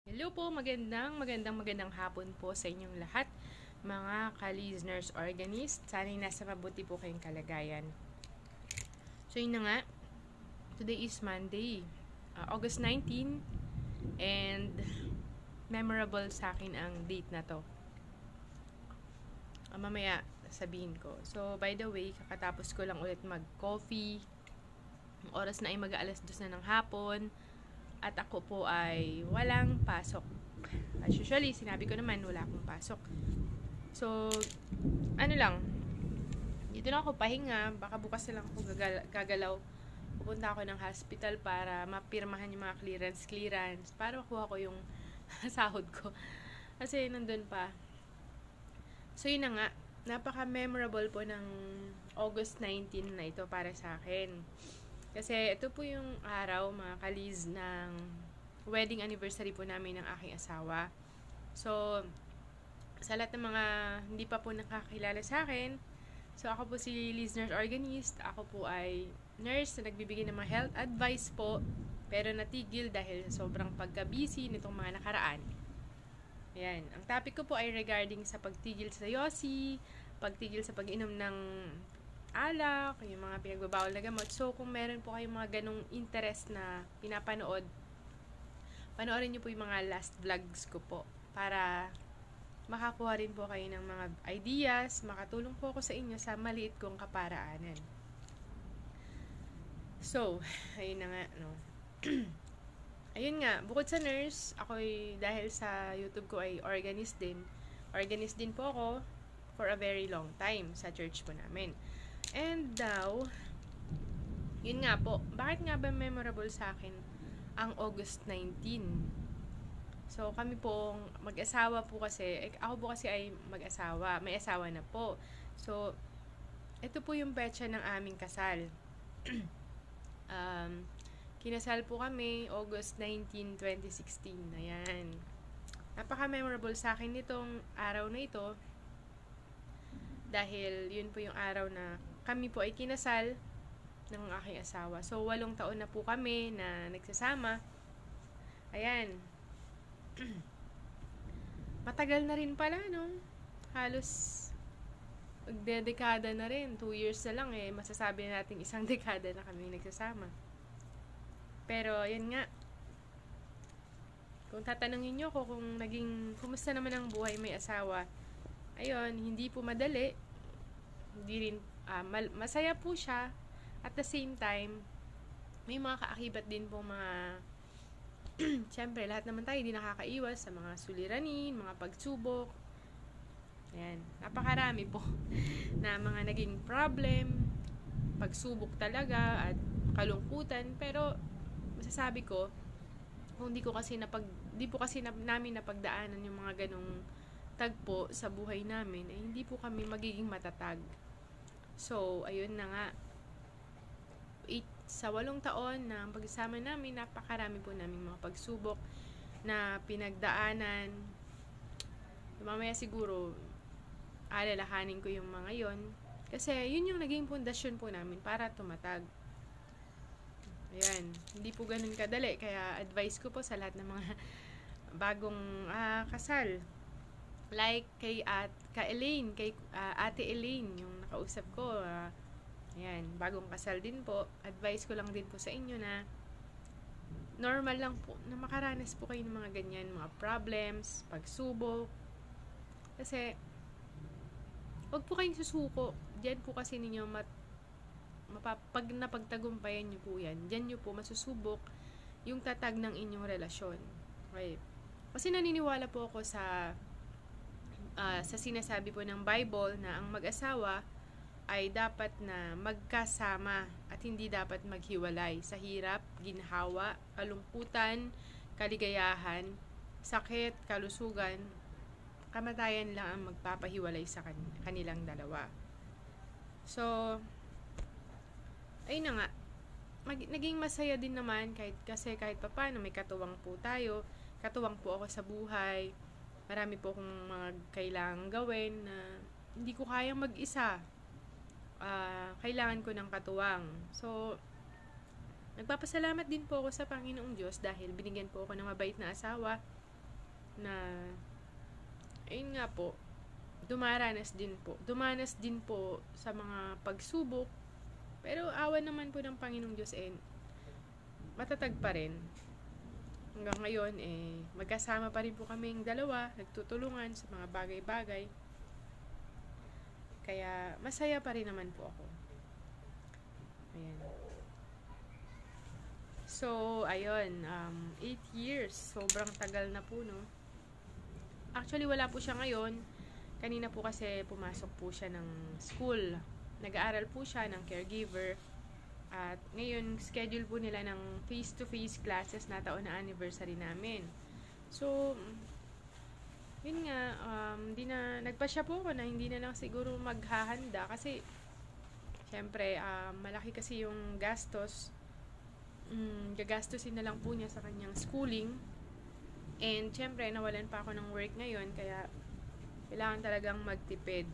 Hello po, magandang hapon po sa inyong lahat, mga ka-listeners organist. Sana'y nasa mabuti po kayong kalagayan. So yun na nga, today is Monday, August 19, and memorable sa akin ang date na to. Mamaya sabihin ko. So by the way, kakatapos ko lang ulit mag-coffee. Ang oras na ay mag-aalas 2 na ng hapon. At ako po ay walang pasok. As usually, sinabi ko naman wala akong pasok. So, ano lang, dito na ako pahinga. Baka bukas na lang ako gagalaw. Pupunta ako ng hospital para mapirmahan yung mga clearance para makuha ko yung sahod ko. Kasi nandun pa. So, yun na nga. Napaka-memorable po ng August 19 na ito para sa akin. Kasi ito po yung araw, mga kaliz, ng wedding anniversary po namin ng aking asawa. So, sa lahat ng mga hindi pa po nakakilala sa akin, so ako po si Liz Nurse Organist. Ako po ay nurse na nagbibigay ng mga health advice po, pero natigil dahil sa sobrang pagka-busy nitong mga nakaraan. Ayan. Ang topic ko po ay regarding sa pagtigil sa yosi, pagtigil sa pag-inom ng alak, yung mga pinagbabawal na gamot. So, kung meron po kayong mga ganong interest na pinapanood, panoorin nyo po yung mga last vlogs ko po para makakuha rin po kayo ng mga ideas, makatulong po ako sa inyo sa maliit kong kaparaanan. So, ayun na nga, no. Ayun nga, bukod sa nurse, ako'y dahil sa YouTube ko ay organist din. Organist din po ako for a very long time sa church po namin. And daw, yun nga po, bakit nga ba memorable sa akin ang August 19? So, kami po mag-asawa po kasi, ako po kasi ay mag-asawa, may asawa na po. So, ito po yung petsa ng aming kasal. Kinasal po kami August 19, 2016. Ayan. Napaka-memorable sa akin nitong araw na ito dahil yun po yung araw na kami po ay kinasal ng aking asawa. So, 8 taon na po kami na nagsasama. Ayan. Matagal na rin pala, no? Halos magdedekada na rin. 2 years na lang eh. Masasabi na natin 1 dekada na kami nagsasama. Pero, yun nga. Kung tatanungin nyo ko kung kumusta naman ang buhay may asawa, ayun, hindi po madali. Hindi rin, masaya po siya. At the same time, may mga kaakibat din po mga, siyempre, lahat naman tayo hindi nakakaiwas sa mga suliranin, mga pagsubok. Ayan, napakarami po na mga naging problem, pagsubok talaga, at kalungkutan. Pero, masasabi ko, kung di po kasi namin napagdaanan yung mga ganong tagpo sa buhay namin, ay hindi po kami magiging matatag. So, ayun na nga. Sa 8 taon na pagsasama namin, napakarami po namin mga pagsubok na pinagdaanan. Mamaya siguro, alalahanin ko yung mga yon. Kasi, yun yung naging pundasyon po namin para tumatag. Ayan. Hindi po ganun kadali. Kaya, advice ko po sa lahat ng mga bagong kasal. Like kay Elaine, kay Ate Elaine, yung nakausap ko. Ayan, bagong kasal din po. Advice ko lang din po sa inyo na normal lang po na makaranas po kayo ng mga ganyan, mga problems, pagsubok. Kasi, wag po kayong susuko. Diyan po kasi ninyo pag napagtagumpayan nyo po yan, diyan nyo po masusubok yung tatag ng inyong relasyon. Okay? Kasi naniniwala po ako sa sinasabi po ng Bible na ang mag-asawa ay dapat na magkasama at hindi dapat maghiwalay sa hirap, ginhawa, kalungkutan, kaligayahan, sakit, kalusugan, kamatayan lang ang magpapahiwalay sa kanilang dalawa. So, ayun na nga, naging masaya din naman kasi kahit papaano may katuwang po tayo, katuwang po ako sa buhay. Marami po akong mga kailangang gawin na hindi ko kayang mag-isa. Kailangan ko ng katuwang. So, nagpapasalamat din po ako sa Panginoong Diyos dahil binigyan po ako ng mabait na asawa na, ayun nga po, dumanas din po sa mga pagsubok, pero awan naman po ng Panginoong Diyos, matatag pa rin. Hanggang ngayon, magkasama pa rin po kaming dalawa, nagtutulungan sa mga bagay-bagay. Kaya, masaya pa rin naman po ako. Ayan. So, ayun, 8 years. Sobrang tagal na po, no? Actually, wala po siya ngayon. Kanina po kasi pumasok po siya ng school. Nag-aaral po siya ng caregiver. At ngayon, schedule po nila ng face-to-face classes na taon na anniversary namin. So, yun nga, nagpasya po ako na hindi na lang siguro maghahanda kasi, syempre, malaki kasi yung gastos. Gagastusin na lang po niya sa kanyang schooling. And, syempre, nawalan pa ako ng work ngayon, kaya, kailangan talagang magtipid.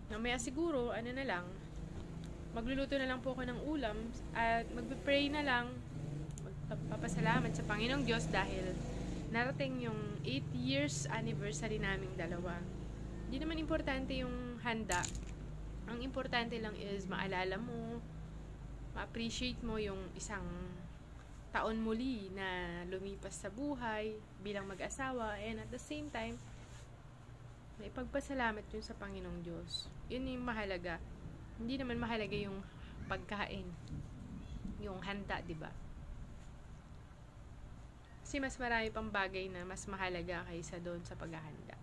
Mamaya siguro, na lang, magluluto na lang po ako ng ulam at magpe-pray na lang, magpapasalamat sa Panginoong Diyos dahil narating yung 8 years anniversary naming dalawa. Hindi naman importante yung handa. Ang importante lang is maalala mo, ma-appreciate mo yung isang taon muli na lumipas sa buhay bilang mag-asawa, and at the same time, may pagpasalamat yun sa Panginoong Diyos. Yun yung mahalaga. Hindi naman mahalaga yung pagkain, yung handa, di ba? Kasi mas marami pang bagay na mas mahalaga kaysa doon sa paghahanda.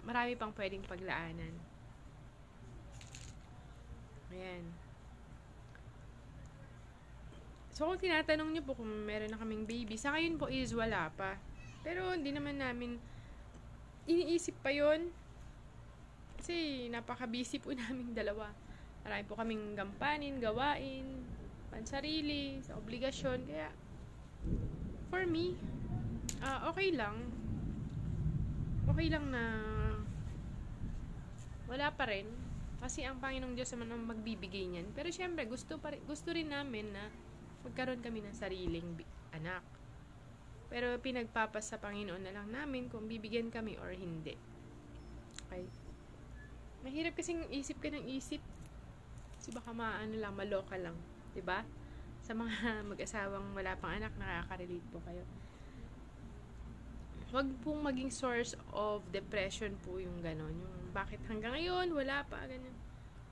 Marami pang pwedeng paglaanan. Ayan. So, kung tinatanong niyo po kung meron na kaming baby, sa ngayon po is wala pa. Pero hindi naman namin iniisip pa yon. Kasi napaka-busy po namin dalawa. Marami po kaming gampanin, gawain, pansarili, sa obligasyon. Kaya, for me, okay lang. Okay lang na wala pa rin. Kasi ang Panginoong Diyos naman ang magbibigay niyan. Pero syempre, gusto rin namin na magkaroon kami ng sariling anak. Pero pinagpapas sa Panginoon na lang namin kung bibigyan kami or hindi. Okay? Mahirap kasing isip ka ng isip. Kasi baka maloka lang. 'Di ba? Sa mga mag-asawang wala pang anak, nakaka-relate po kayo. Huwag pong maging source of depression po yung gano'n. Yung bakit hanggang ngayon, wala pa, ganun.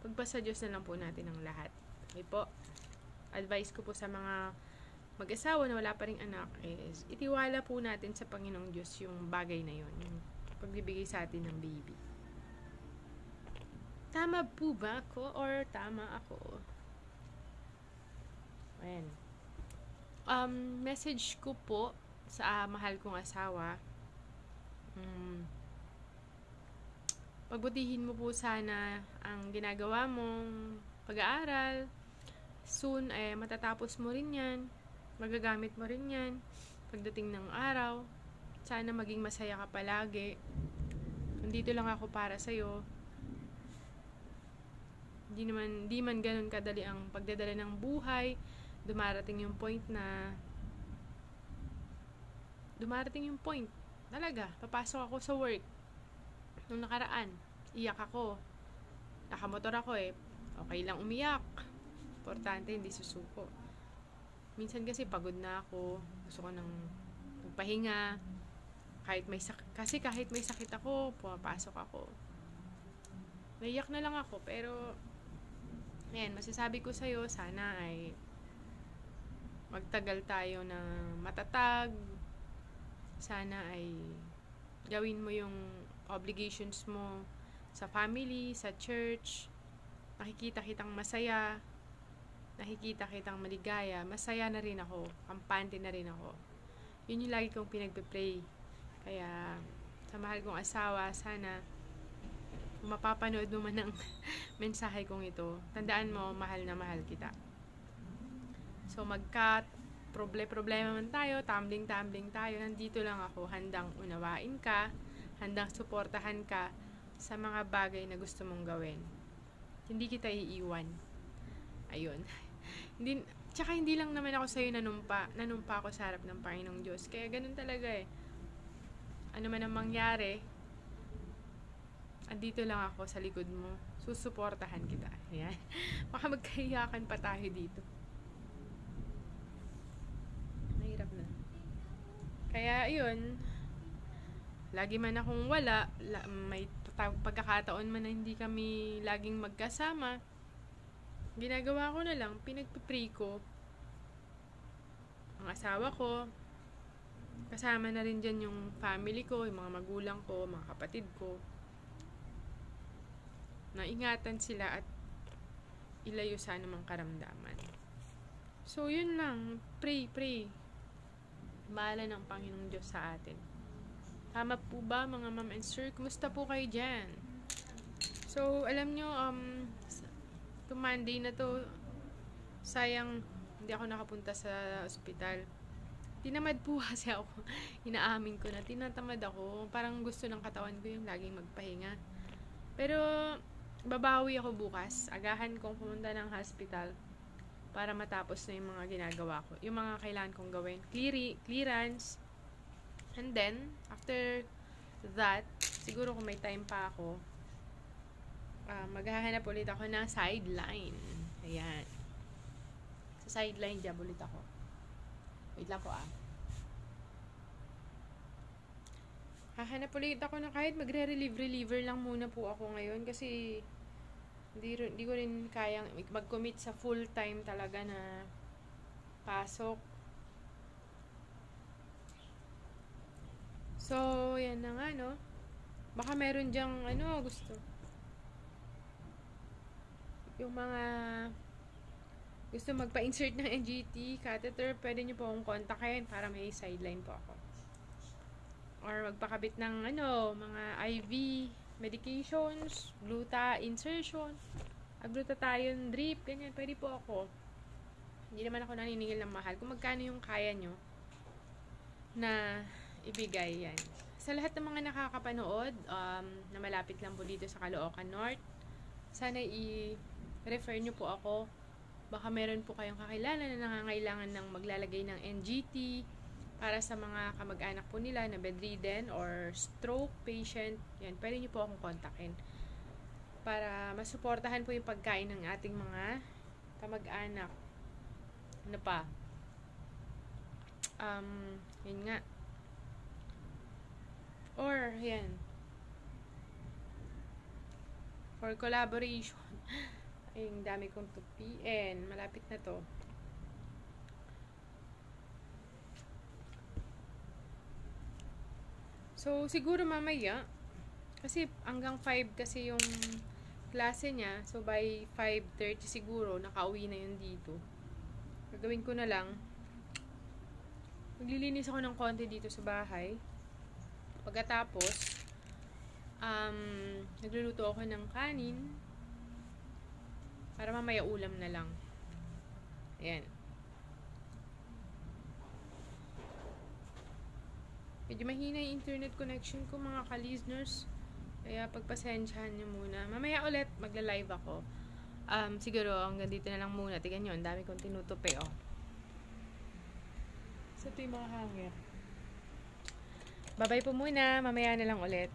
Pagpasa Diyos na lang po natin ang lahat. Okay po? Advice ko po sa mga mag-asawa na wala pa ring anak is itiwala po natin sa Panginoong Diyos yung bagay na yun. Yung pagbibigay sa atin ng baby. Tama po ba ako or tama ako? Ayan. Message ko po sa mahal kong asawa. Pagbutihin mo po sana ang ginagawa mong pag-aaral. Soon, matatapos mo rin yan. Magagamit mo rin yan. Pagdating ng araw, sana maging masaya ka palagi. Nandito lang ako para sa'yo. Di man ganun kadali ang pagdadala ng buhay. Dumarating yung point. Talaga, papasok ako sa work. Nung nakaraan, iyak ako. Nakamotor ako Okay lang umiyak. Importante, hindi susuko. Minsan kasi pagod na ako. Gusto ko ng magpahinga. Kahit may sakit ako, pumapasok ako. Naiyak na lang ako, pero ayan, masasabi ko sa'yo, sana ay magtagal tayo na matatag. Sana ay gawin mo yung obligations mo sa family, sa church. Nakikita kitang masaya. Nakikita kitang maligaya. Masaya na rin ako. Kampante na rin ako. Yun yung lagi kong pinagpe-pray. Kaya, sa mahal kong asawa, sana kung mapapanood mo man ng mensahe kong ito, tandaan mo, mahal na mahal kita. So, problema man tayo, tumbling tayo, nandito lang ako, handang unawain ka, handang suportahan ka sa mga bagay na gusto mong gawin. Hindi kita iiwan. Ayun. Tsaka hindi lang naman ako sa'yo nanumpa ako sa harap ng Panginoong Diyos. Kaya ganun talaga ano man ang mangyari, andito lang ako sa likod mo. Susuportahan kita. Ayan. Baka magkahiyakan pa tayo dito. Mahirap na. Kaya, yun. Lagi man akong wala. May pagkakataon man na hindi kami laging magkasama. Ginagawa ko na lang, pinagpipray ko ang asawa ko. Kasama na rin dyan yung family ko, yung mga magulang ko, mga kapatid ko. Na ingatan sila at ilayo sa anumang karamdaman. So, yun lang. Pray. Bahala ng Panginoong Diyos sa atin. Tama po ba, mga ma'am and sir? Kumusta po kayo dyan? So, alam nyo, itong Monday na to, sayang, hindi ako nakapunta sa ospital. Tinamad po kasi ako. Inaamin ko na, tinatamad ako. Parang gusto ng katawan ko yung laging magpahinga. Pero, babawi ako bukas. Agahan kong pumunta ng hospital para matapos na yung mga ginagawa ko. Yung mga kailangan kong gawin. Clearance. And then, after that, siguro kung may time pa ako, maghahanap ulit ako ng sideline. Ayan. Sa sideline job ulit ako. Wait lang po Hahanap ulit ako na kahit magre-reliever lang muna po ako ngayon kasi hindi ko rin kayang mag-commit sa full-time talaga na pasok. So, yan na nga, no? Baka meron dyang, gusto. Yung mga gusto magpa-insert ng NGT catheter, pwede nyo po akong kontakin para may sideline po ako. Or magpakabit ng mga IV medications, insertion, glutathione drip, ganyan, pwede po ako. Hindi naman ako naniningil ng mahal. Kung magkano yung kaya nyo na ibigay, yan. Sa lahat ng mga nakakapanood, na malapit lang po dito sa Caloocan North, sana i-refer nyo po ako. Baka meron po kayong kakilala na nangangailangan ng maglalagay ng NGT, para sa mga kamag-anak po nila na bedridden or stroke patient, yan, pwede nyo po akong kontakin para masuportahan po yung pagkain ng ating mga kamag-anak. Ano pa? Yun nga. Or, yan. For collaboration. Ay, ang dami kong tupiin. Malapit na to. So, siguro mamaya, kasi hanggang 5 kasi yung klase niya. So, by 5:30 siguro, nakauwi na yun dito. Gagawin ko na lang, maglilinis ako ng konti dito sa bahay. Pagkatapos, nagluluto ako ng kanin para mamaya ulam na lang. Ayan. Medyo mahina yung internet connection ko, mga ka-listeners. Kaya pagpasensyahan nyo muna. Mamaya ulit, magla-live ako. Siguro, hanggang dito na lang muna. Tignan nyo, ang dami kong tinutupi, So, ito yung mga hangir. Bye-bye po muna. Mamaya na lang ulit.